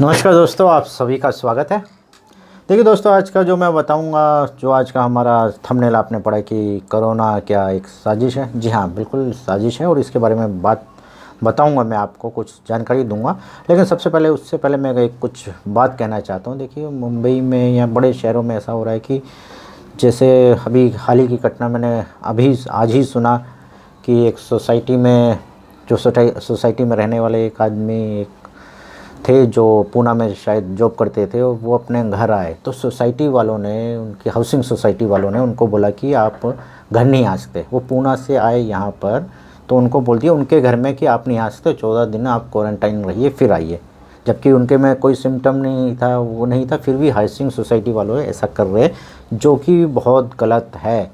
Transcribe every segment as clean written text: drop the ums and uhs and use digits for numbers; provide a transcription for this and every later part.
नमस्कार दोस्तों, आप सभी का स्वागत है। देखिए दोस्तों, आज का जो मैं बताऊंगा, जो आज का हमारा थंबनेल आपने पढ़ा कि कोरोना क्या एक साजिश है। जी हाँ, बिल्कुल साजिश है और इसके बारे में बात बताऊंगा, मैं आपको कुछ जानकारी दूंगा। लेकिन सबसे पहले उससे पहले मैं एक कुछ बात कहना चाहता हूँ। देखिए, मुंबई में या बड़े शहरों में ऐसा हो रहा है कि जैसे अभी हाल ही की घटना मैंने अभी आज ही सुना कि एक सोसाइटी में जो सोसाइटी में रहने वाले एक आदमी एक थे जो पूना में शायद जॉब करते थे, और वो अपने घर आए तो सोसाइटी वालों ने, उनकी हाउसिंग सोसाइटी वालों ने उनको बोला कि आप घर नहीं आ सकते। वो पूना से आए यहाँ पर, तो उनको बोल दिया उनके घर में कि आप नहीं आ सकते, 14 दिन आप क्वारंटाइन रहिए फिर आइए। जबकि उनके में कोई सिम्टम नहीं था, वो नहीं था, फिर भी हाउसिंग सोसाइटी वालों ऐसा कर रहे, जो कि बहुत गलत है।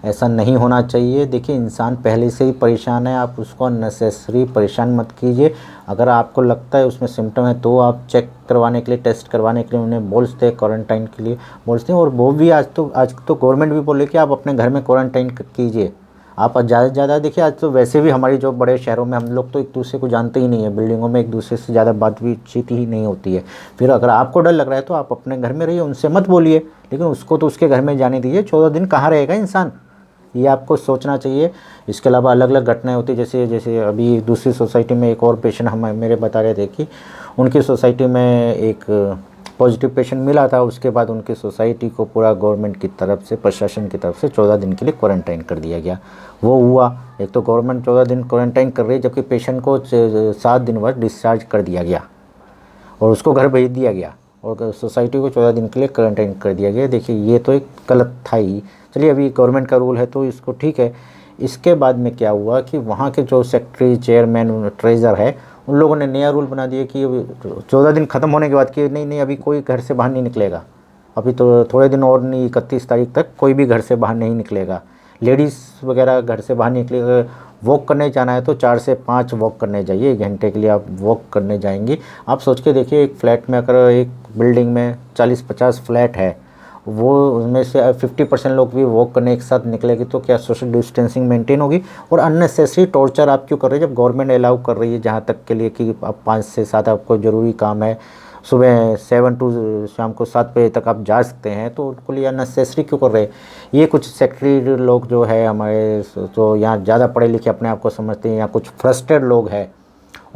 ऐसा नहीं होना चाहिए। देखिए, इंसान पहले से ही परेशान है, आप उसको अननेसेसरी परेशान मत कीजिए। अगर आपको लगता है उसमें सिम्टम है तो आप चेक करवाने के लिए, टेस्ट करवाने के लिए उन्हें बोलते हैं, क्वारंटाइन के लिए बोलते हैं। और वो भी आज तो गवर्नमेंट भी बोले कि आप अपने घर में क्वारंटाइन कीजिए। आप ज़्यादा से ज़्यादा देखिए, आज तो वैसे भी हमारी जो बड़े शहरों में हम लोग तो एक दूसरे को जानते ही नहीं है, बिल्डिंगों में एक दूसरे से ज़्यादा बातचीत ही नहीं होती है। फिर अगर आपको डर लग रहा है तो आप अपने घर में रहिए, उनसे मत बोलिए, लेकिन उसको तो उसके घर में जाने दीजिए। 14 दिन कहाँ रहेगा इंसान, ये आपको सोचना चाहिए। इसके अलावा अलग अलग घटनाएं होती, जैसे जैसे अभी दूसरी सोसाइटी में एक और पेशेंट हम मेरे बता रहे थे कि उनकी सोसाइटी में एक पॉजिटिव पेशेंट मिला था। उसके बाद उनकी सोसाइटी को पूरा गवर्नमेंट की तरफ से, प्रशासन की तरफ से 14 दिन के लिए क्वारंटाइन कर दिया गया। वो हुआ, एक तो गवर्नमेंट 14 दिन क्वारंटाइन कर रही है, जबकि पेशेंट को 7 दिन बाद डिस्चार्ज कर दिया गया और उसको घर भेज दिया गया, और सोसाइटी को 14 दिन के लिए क्वारंटाइन कर दिया गया। देखिए, ये तो एक गलत था ही। चलिए, अभी गवर्नमेंट का रूल है तो इसको ठीक है। इसके बाद में क्या हुआ कि वहाँ के जो सेक्रेटरी, चेयरमैन, ट्रेजर है, उन लोगों ने नया रूल बना दिया कि 14 दिन ख़त्म होने के बाद कि नहीं, अभी कोई घर से बाहर नहीं निकलेगा। अभी तो थोड़े दिन और नहीं, 31 तारीख तक कोई भी घर से बाहर नहीं निकलेगा। लेडीज़ वगैरह घर से बाहर निकलेगा। वॉक करने जाना है तो 4 से 5 वॉक करने जाइए, 1 घंटे के लिए आप वॉक करने जाएंगी। आप सोच के देखिए, एक फ्लैट में अगर एक बिल्डिंग में 40-50 फ्लैट है, वो उनमें से 50% लोग भी वॉक करने एक साथ निकलेगी तो क्या सोशल डिस्टेंसिंग मेंटेन होगी। और अननेसेसरी टॉर्चर आप क्यों कर रहे हैं, जब गवर्नमेंट अलाउ कर रही है जहाँ तक के लिए कि आप 5 से 7 आपको ज़रूरी काम है, सुबह 7 टू शाम को 7 बजे तक आप जा सकते हैं, तो उनको लिए अननेसेसरी क्यों कर रहे हैं। ये कुछ सेक्रेटरी लोग जो है हमारे, तो यहाँ ज़्यादा पढ़े लिखे अपने आप को समझते हैं, या कुछ फ्रस्ट्रेटेड लोग हैं,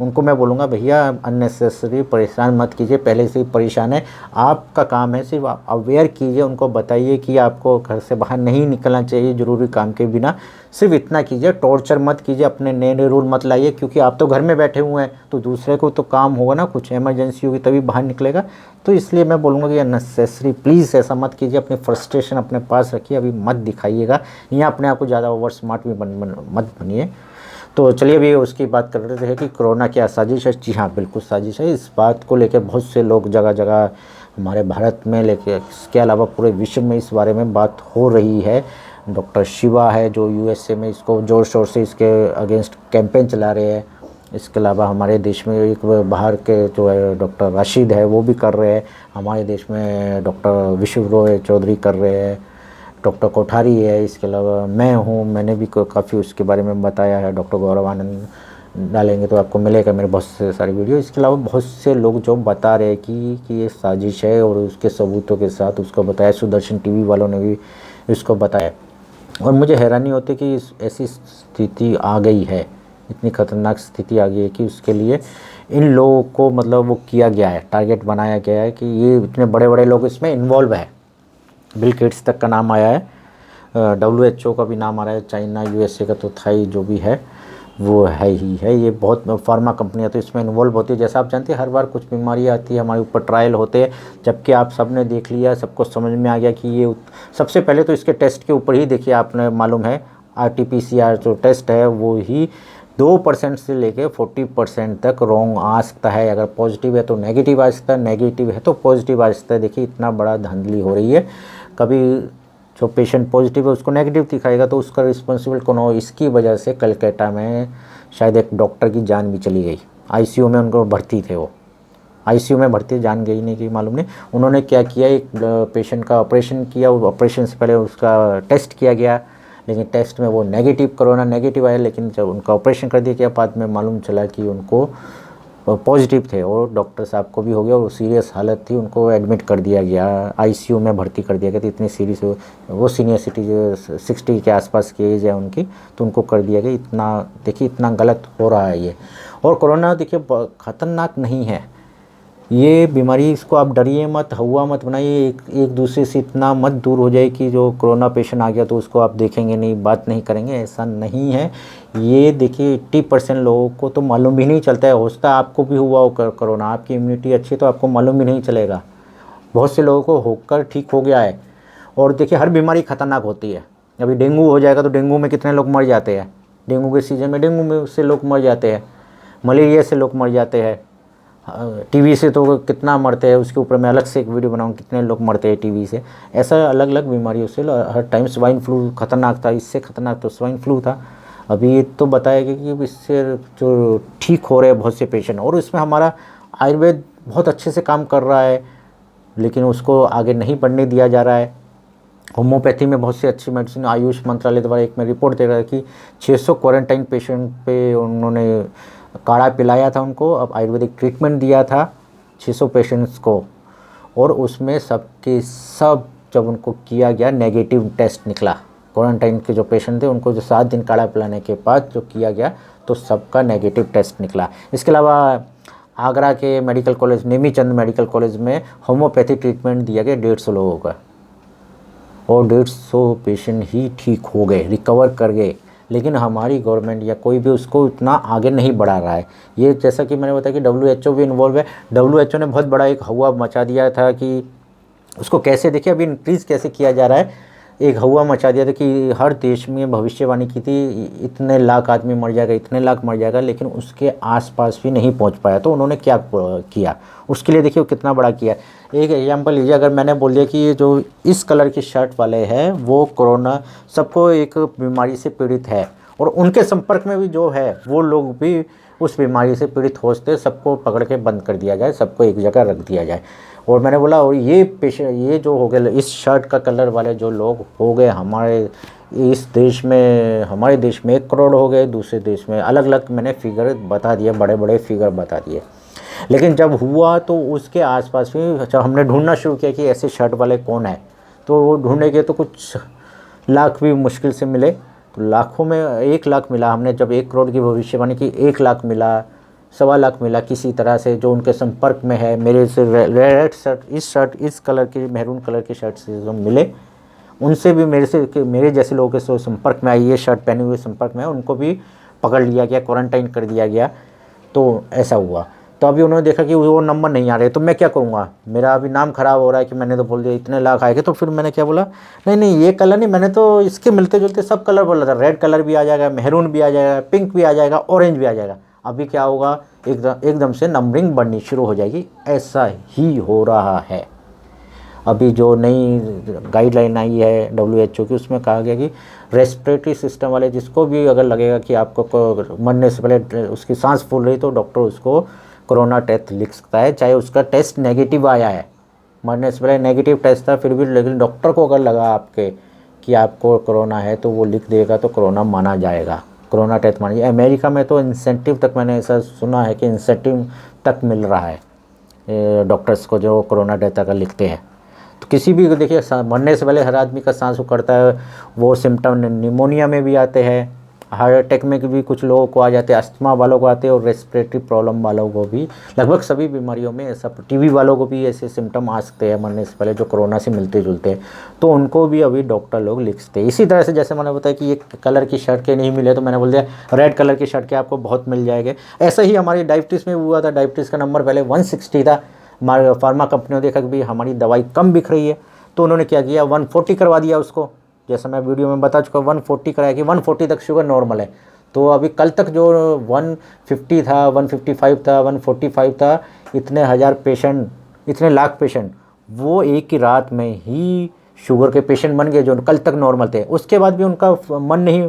उनको मैं बोलूँगा भैया अननेसेसरी परेशान मत कीजिए। पहले से ही परेशान है, आपका काम है सिर्फ अवेयर कीजिए, उनको बताइए कि आपको घर से बाहर नहीं निकलना चाहिए ज़रूरी काम के बिना। सिर्फ इतना कीजिए, टॉर्चर मत कीजिए, अपने नए नए रूल मत लाइए, क्योंकि आप तो घर में बैठे हुए हैं, तो दूसरे को तो काम होगा ना, कुछ इमरजेंसी होगी तभी बाहर निकलेगा। तो इसलिए मैं बोलूँगा कि अननेसेसरी प्लीज़ ऐसा मत कीजिए। अपनी फ्रस्ट्रेशन अपने पास रखिए, अभी मत दिखाइएगा, या अपने आप को ज़्यादा ओवर स्मार्ट भी मत बनिए। तो चलिए, अभी उसकी बात कर रहे थे कि कोरोना क्या साजिश है। जी हाँ, बिल्कुल साजिश है। इस बात को लेकर बहुत से लोग जगह जगह हमारे भारत में, लेके इसके अलावा पूरे विश्व में इस बारे में बात हो रही है। डॉक्टर शिवा है जो यूएसए में इसको ज़ोर शोर से इसके अगेंस्ट कैंपेन चला रहे हैं। इसके अलावा हमारे देश में एक बाहर के जो है डॉक्टर राशिद है, वो भी कर रहे हैं। हमारे देश में डॉक्टर विश्व रॉय चौधरी कर रहे हैं, डॉक्टर कोठारी है। इसके अलावा मैं हूँ, मैंने भी काफ़ी उसके बारे में बताया है। डॉक्टर गौरव आनंद डालेंगे तो आपको मिलेगा मेरे बहुत से सारे वीडियो। इसके अलावा बहुत से लोग जो बता रहे हैं कि ये साजिश है, और उसके सबूतों के साथ उसको बताया। सुदर्शन टीवी वालों ने भी इसको बताया, और मुझे हैरानी होती है कि ऐसी स्थिति आ गई है, इतनी ख़तरनाक स्थिति आ गई है कि उसके लिए इन लोगों को मतलब वो किया गया है, टारगेट बनाया गया है कि ये इतने बड़े बड़े लोग इसमें इन्वॉल्व है। बिल गेट्स तक का नाम आया है, WHO का भी नाम आ रहा है, चाइना, USA का तो था ही, जो भी है वो है ही है। ये बहुत फार्मा कंपनियां तो इसमें इन्वॉल्व होती है। जैसा आप जानते हैं, हर बार कुछ बीमारी आती है, हमारे ऊपर ट्रायल होते हैं, जबकि आप सब ने देख लिया, सबको समझ में आ गया कि ये सबसे पहले तो इसके टेस्ट के ऊपर ही देखिए, आपने मालूम है RT-PCR जो टेस्ट है वो ही 2% से लेके 40% तक रॉन्ग आ सकता है। अगर पॉजिटिव है तो नेगेटिव आ सकता है, नेगेटिव है तो पॉजिटिव आ सकता है। देखिए, इतना बड़ा धांधली हो रही है। कभी जो पेशेंट पॉजिटिव है उसको नेगेटिव दिखाएगा तो उसका रिस्पॉन्सिबल कौन हो। इसकी वजह से कलकत्ता में शायद एक डॉक्टर की जान भी चली गई। ICU में उनको भर्ती थे, वो ICU में भर्ती, जान गई नहीं कि मालूम नहीं। उन्होंने क्या किया, एक पेशेंट का ऑपरेशन किया, ऑपरेशन से पहले उसका टेस्ट किया गया, लेकिन टेस्ट में वो नेगेटिव, कोरोना नेगेटिव आया। लेकिन जब उनका ऑपरेशन कर दिया गया, बाद में मालूम चला कि उनको पॉजिटिव थे और डॉक्टर साहब को भी हो गया और सीरियस हालत थी, उनको एडमिट कर दिया गया, आईसीयू में भर्ती कर दिया गया। तो इतनी सीरियस, वो सीनियर सिटीजन 60 के आसपास की एज है उनकी, तो उनको कर दिया गया। इतना देखिए, इतना गलत हो रहा है ये। और कोरोना देखिए ख़तरनाक नहीं है ये बीमारी, इसको आप डरिए मत, हुआ मत बनाइए, एक दूसरे से इतना मत दूर हो जाए कि जो कोरोना पेशेंट आ गया तो उसको आप देखेंगे नहीं, बात नहीं करेंगे, ऐसा नहीं है। ये देखिए 80% लोगों को तो मालूम भी नहीं चलता है, होता आपको भी हुआ हो कोरोना, आपकी इम्यूनिटी अच्छी तो आपको मालूम भी नहीं चलेगा। बहुत से लोगों को होकर ठीक हो गया है। और देखिए हर बीमारी ख़तरनाक होती है। अभी डेंगू हो जाएगा तो डेंगू में कितने लोग मर जाते हैं, डेंगू के सीज़न में डेंगू में से लोग मर जाते हैं, मलेरिया से लोग मर जाते हैं, टीबी से तो कितना मरते हैं, उसके ऊपर मैं अलग से एक वीडियो बनाऊँ कितने लोग मरते हैं टीबी से। ऐसा अलग अलग बीमारियों से हर टाइम। स्वाइन फ्लू खतरनाक था, इससे खतरनाक तो स्वाइन फ्लू था। अभी ये तो बताया गया कि इससे जो ठीक हो रहे हैं बहुत से पेशेंट, और इसमें हमारा आयुर्वेद बहुत अच्छे से काम कर रहा है, लेकिन उसको आगे नहीं बढ़ने दिया जा रहा है। होम्योपैथी में बहुत सी अच्छी मेडिसिन, आयुष मंत्रालय द्वारा एक में रिपोर्ट दे रहा है कि 600 क्वारंटाइन पेशेंट पे उन्होंने काढ़ा पिलाया था उनको, अब आयुर्वेदिक ट्रीटमेंट दिया था 600 पेशेंट्स को, और उसमें सबके सब जब उनको किया गया नेगेटिव टेस्ट निकला। क्वारंटाइन के जो पेशेंट थे उनको जो 7 दिन काढ़ा पिलाने के बाद जो किया गया तो सबका नेगेटिव टेस्ट निकला। इसके अलावा आगरा के medical college, Nemichand medical college में होम्योपैथी ट्रीटमेंट दिया गया 150 लोगों का, और 150 पेशेंट ही ठीक हो गए, रिकवर कर गए। लेकिन हमारी गवर्नमेंट या कोई भी उसको इतना आगे नहीं बढ़ा रहा है। ये जैसा कि मैंने बताया कि WHO भी इन्वॉल्व है। WHO ने बहुत बड़ा एक हवा मचा दिया था कि उसको कैसे, देखिए अभी इंक्रीज़ कैसे किया जा रहा है। एक हवा मचा दिया था कि हर देश में भविष्यवाणी की थी इतने लाख आदमी मर जाएगा, इतने लाख मर जाएगा, लेकिन उसके आसपास भी नहीं पहुंच पाया। तो उन्होंने क्या किया उसके लिए, देखिए कितना बड़ा किया। एक एग्जांपल लीजिए, अगर मैंने बोल दिया कि ये जो इस कलर की शर्ट वाले हैं वो कोरोना, सबको एक बीमारी से पीड़ित है और उनके संपर्क में भी जो है वो लोग भी उस बीमारी से पीड़ित होते, सबको पकड़ के बंद कर दिया जाए, सबको एक जगह रख दिया जाए। और मैंने बोला, और ये जो हो गए इस शर्ट का कलर वाले जो लोग हो गए हमारे इस देश में, हमारे देश में 1 करोड़ हो गए, दूसरे देश में अलग अलग मैंने फिगर बता दिए, बड़े बड़े फिगर बता दिए। लेकिन जब हुआ तो उसके आसपास भी जब हमने ढूंढना शुरू किया कि ऐसे शर्ट वाले कौन है, तो वो ढूंढने के तो कुछ लाख भी मुश्किल से मिले, तो लाखों में 1 लाख मिला। हमने जब 1 करोड़ की भविष्यवाणी की, 1 लाख मिला, 1.25 लाख मिला किसी तरह से जो उनके संपर्क में है। मेरे से रेड शर्ट, इस कलर की, मैरून कलर की शर्ट से जो मिले, उनसे भी मेरे जैसे लोगों के संपर्क में आई, ये शर्ट पहने हुए संपर्क में है, उनको भी पकड़ लिया गया, क्वारंटाइन कर दिया गया। तो ऐसा हुआ। तो अभी उन्होंने देखा कि वो नंबर नहीं आ रहे, तो मैं क्या करूँगा, मेरा अभी नाम ख़राब हो रहा है कि मैंने तो बोल दिया इतने लाख आएंगे। तो फिर मैंने क्या बोला, नहीं ये कलर नहीं, मैंने तो इसके मिलते जुलते सब कलर बोला था। रेड कलर भी आ जाएगा, मैरून भी आ जाएगा, पिंक भी आ जाएगा, ऑरेंज भी आ जाएगा। अभी क्या होगा, एकदम से नंबरिंग बढ़नी शुरू हो जाएगी। ऐसा ही हो रहा है। अभी जो नई गाइडलाइन आई है WHO की, उसमें कहा गया कि रेस्पिरेटरी सिस्टम वाले जिसको भी अगर लगेगा कि आपको मरने से पहले उसकी सांस फूल रही, तो डॉक्टर उसको कोरोना टेस्ट लिख सकता है, चाहे उसका टेस्ट नेगेटिव आया है, मरने से पहले नेगेटिव टेस्ट था फिर भी, लेकिन डॉक्टर को अगर लगा आपके कि आपको कोरोना है तो वो लिख देगा, तो कोरोना माना जाएगा, कोरोना टेस्ट माना जाएगा। अमेरिका में तो इंसेंटिव तक, मैंने ऐसा सुना है कि इंसेंटिव तक मिल रहा है डॉक्टर्स को जो कोरोना टेस्ट अगर लिखते हैं। तो किसी भी, देखिए मरने से पहले हर आदमी का सांस उखड़ता है, वो सिम्टम निमोनिया में भी आते हैं, हार्ट अटैक में भी कुछ लोगों को आ जाते हैं, अस्थमा वालों को आते हैं, और रेस्पिरेटरी प्रॉब्लम वालों को भी, लगभग सभी बीमारियों में ऐसा, टीबी वालों को भी ऐसे सिम्टम आ सकते हैं मरने से पहले जो कोरोना से मिलते जुलते हैं, तो उनको भी अभी डॉक्टर लोग लिखते हैं। इसी तरह से जैसे मैंने बताया कि ये कलर की शर्ट के नहीं मिले, तो मैंने बोल दिया रेड कलर की शर्ट के आपको बहुत मिल जाएंगे। ऐसा ही हमारी डायबिटीज़ में हुआ था। डायबिटीज़ का नंबर पहले 160 था, फार्मा कंपनियों ने देखा कि भाई हमारी दवाई कम बिक रही है, तो उन्होंने क्या किया, 140 करवा दिया उसको। जैसा मैं वीडियो में बता चुका, 140 कराया कि 140 तक शुगर नॉर्मल है। तो अभी कल तक जो 150 था, 155 था, 145 था, इतने हज़ार पेशेंट, इतने लाख पेशेंट वो एक ही रात में ही शुगर के पेशेंट बन गए जो कल तक नॉर्मल थे। उसके बाद भी उनका मन नहीं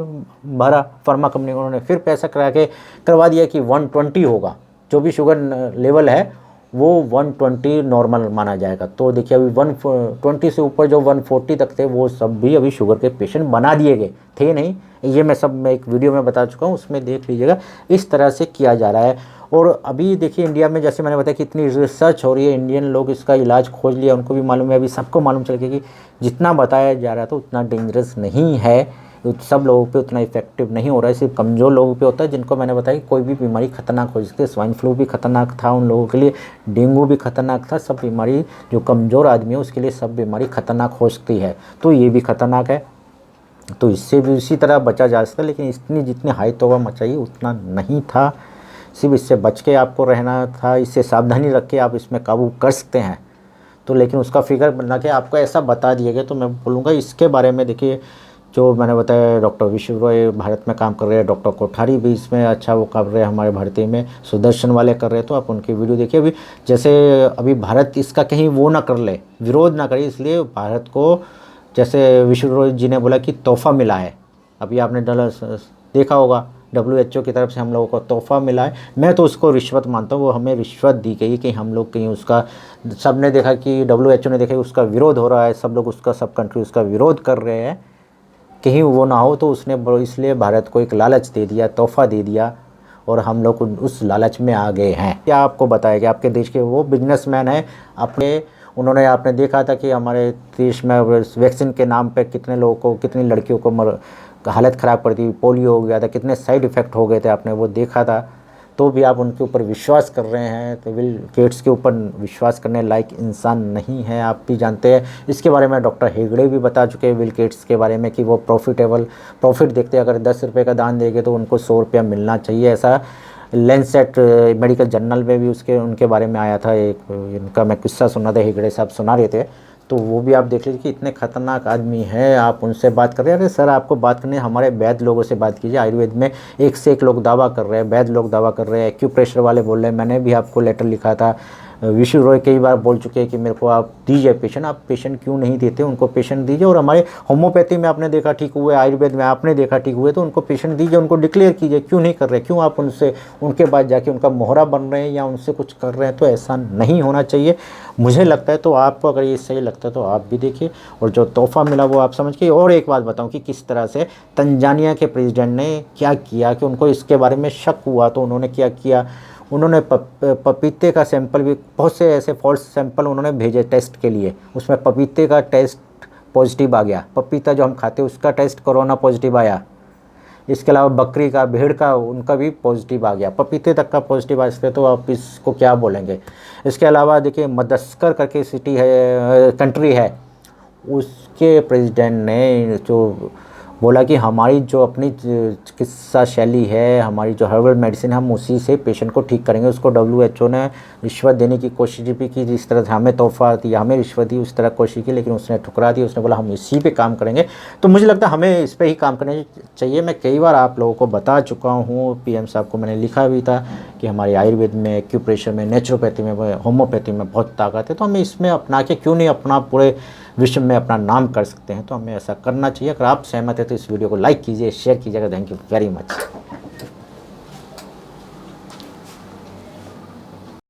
भरा, फार्मा कंपनी को उन्होंने फिर पैसा करवा दिया कि 120 होगा, जो भी शुगर लेवल है वो 120 नॉर्मल माना जाएगा। तो देखिए अभी 120 से ऊपर जो 140 तक थे वो सब भी अभी शुगर के पेशेंट बना दिए गए थे नहीं। ये मैं एक वीडियो में बता चुका हूँ, उसमें देख लीजिएगा। इस तरह से किया जा रहा है। और अभी देखिए इंडिया में जैसे मैंने बताया कि इतनी रिसर्च हो रही है, इंडियन लोग इसका इलाज खोज लिया, उनको भी मालूम है, अभी सबको मालूम चल गया कि जितना बताया जा रहा था उतना डेंजरस नहीं है, सब लोगों पे उतना इफेक्टिव नहीं हो रहा है, सिर्फ कमज़ोर लोगों पे होता है, जिनको मैंने बताया कि कोई भी बीमारी खतरनाक हो सकती है। स्वाइन फ्लू भी खतरनाक था उन लोगों के लिए, डेंगू भी खतरनाक था, सब बीमारी जो कमज़ोर आदमी है उसके लिए सब बीमारी खतरनाक हो सकती है, तो ये भी खतरनाक है। तो इससे भी उसी तरह बचा जा सकता है, लेकिन इतनी जितनी हाई तौबा मचाई उतना नहीं था, सिर्फ इससे बच के आपको रहना था, इससे सावधानी रख के आप इसमें काबू कर सकते हैं। तो लेकिन उसका फिगर बना के आपको ऐसा बता दिया गया, तो मैं बोलूँगा इसके बारे में देखिए, जो मैंने बताया डॉक्टर विश्व रॉय भारत में काम कर रहे हैं, डॉक्टर कोठारी भी इसमें अच्छा वो कर रहे हैं, हमारे भारतीय में सुदर्शन वाले कर रहे हैं, तो आप उनकी वीडियो देखिए। अभी जैसे अभी भारत इसका कहीं वो ना कर ले, विरोध ना करे, इसलिए भारत को जैसे विश्व रॉय जी ने बोला कि तोहफ़ा मिला है, अभी आपने देखा होगा WHO की तरफ से हम लोगों को तोहफ़ा मिला है। मैं तो उसको रिश्वत मानता हूँ, वो हमें रिश्वत दी गई कि हम लोग कहीं उसका, सब ने देखा कि WHO ने देखा उसका विरोध हो रहा है, सब लोग उसका, सब कंट्री उसका विरोध कर रहे हैं, कहीं वो ना हो, तो उसने इसलिए भारत को एक लालच दे दिया, तोहफ़ा दे दिया, और हम लोग उस लालच में आ गए हैं। क्या आपको बताया कि आपके देश के वो बिजनेसमैन हैं, उन्होंने आपने देखा था कि हमारे देश में वैक्सीन के नाम पे कितने लोगों को, कितनी लड़कियों को हालत ख़राब पड़ थी, पोलियो हो गया था, कितने साइड इफ़ेक्ट हो गए थे, आपने वो देखा था, तो भी आप उनके ऊपर विश्वास कर रहे हैं। तो बिल गेट्स के ऊपर विश्वास करने लायक इंसान नहीं है, आप भी जानते हैं। इसके बारे में डॉक्टर हेगड़े भी बता चुके हैं बिल गेट्स के बारे में कि वो प्रॉफिट देखते हैं, अगर 10 रुपये का दान देंगे तो उनको 100 रुपया मिलना चाहिए, ऐसा लैंसेट मेडिकल जर्नल में भी उनके बारे में आया था। एक इनका मैं किस्सा सुना था, हेगड़े साहब सुना रहे थे, तो वो भी आप देख लीजिए कि इतने खतरनाक आदमी हैं, आप उनसे बात कर रहे हैं। अरे सर, आपको बात करनी है, हमारे वैद्य लोगों से बात कीजिए। आयुर्वेद में एक से एक लोग दावा कर रहे हैं, वैद्य लोग दावा कर रहे हैं, एक्यूप्रेशर वाले बोल रहे हैं, मैंने भी आपको लेटर लिखा था, विश्व रॉय कई बार बोल चुके हैं कि मेरे को आप दीजिए पेशेंट, आप पेशेंट क्यों नहीं देते, उनको पेशेंट दीजिए। और हमारे होम्योपैथी में आपने देखा ठीक हुए, आयुर्वेद में आपने देखा ठीक हुए, तो उनको पेशेंट दीजिए, उनको डिक्लेयर कीजिए। क्यों नहीं कर रहे, क्यों आप उनके बाद जाके उनका मोहरा बन रहे हैं या उनसे कुछ कर रहे हैं, तो ऐसा नहीं होना चाहिए मुझे लगता है। तो आपको अगर ये सही लगता है तो आप भी देखिए, और जो तोहफ़ा मिला वो आप समझ के। और एक बात बताऊं कि किस तरह से तंजानिया के प्रेसिडेंट ने क्या किया, कि उनको इसके बारे में शक हुआ तो उन्होंने क्या किया, उन्होंने पपीते का सैंपल भी, बहुत से ऐसे फॉल्स सैंपल उन्होंने भेजे टेस्ट के लिए, उसमें पपीते का टेस्ट पॉजिटिव आ गया, पपीता जो हम खाते हैं उसका टेस्ट कोरोना पॉजिटिव आया। इसके अलावा बकरी का, भेड़ का, उनका भी पॉजिटिव आ गया, पपीते तक का पॉजिटिव आ सकते, तो आप इसको क्या बोलेंगे। इसके अलावा देखिए मदस्कर करके सिटी है, कंट्री है, उसके प्रेसिडेंट ने जो बोला कि हमारी जो अपनी चिकित्सा शैली है, हमारी जो हर्बल मेडिसिन है, हम उसी से पेशेंट को ठीक करेंगे। उसको WHO ने रिश्वत देने की कोशिश भी की, जिस तरह से हमें तोहफ़ा दिया, हमें रिश्वत दी, उस तरह कोशिश की, लेकिन उसने ठुकरा दी। उसने बोला हम इसी पे काम करेंगे। तो मुझे लगता है हमें इस पे ही काम करना चाहिए। मैं कई बार आप लोगों को बता चुका हूँ, PM साहब को मैंने लिखा भी था कि हमारे आयुर्वेद में, एक्यूप्रेशर में, नेचुरोपैथी में, होम्योपैथी में बहुत ताकत है, तो हमें इसमें अपना के क्यों नहीं अपना पूरे विश्व में अपना नाम कर सकते हैं। तो हमें ऐसा करना चाहिए। अगर आप सहमत हैं तो इस वीडियो को लाइक कीजिए, शेयर कीजिएगा। Thank you very much.